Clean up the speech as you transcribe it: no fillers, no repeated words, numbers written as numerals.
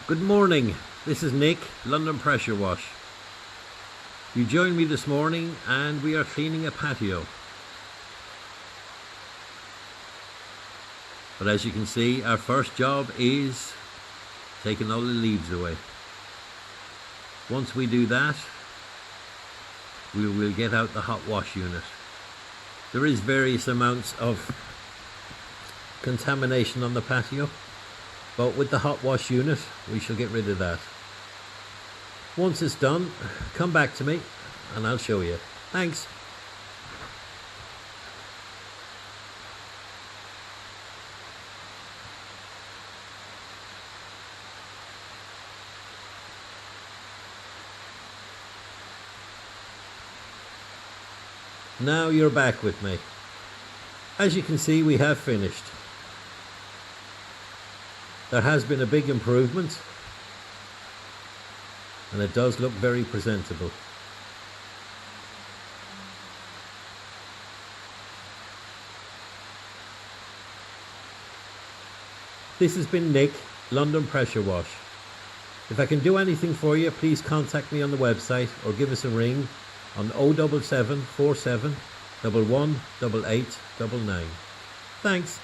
Good morning, this is Nick, London Pressure Wash. You joined me this morning and we are cleaning a patio. But as you can see, our first job is taking all the leaves away. Once we do that, we will get out the hot wash unit. There is various amounts of contamination on the patio, but with the hot wash unit we shall get rid of that. Once it's done, come back to me and I'll show you. Thanks. Now you're back with me. As you can see, we have finished. There has been a big improvement and it does look very presentable. This has been Nick, London Pressure Wash. If I can do anything for you, please contact me on the website or give us a ring on 077 47 11 88 99. Thanks.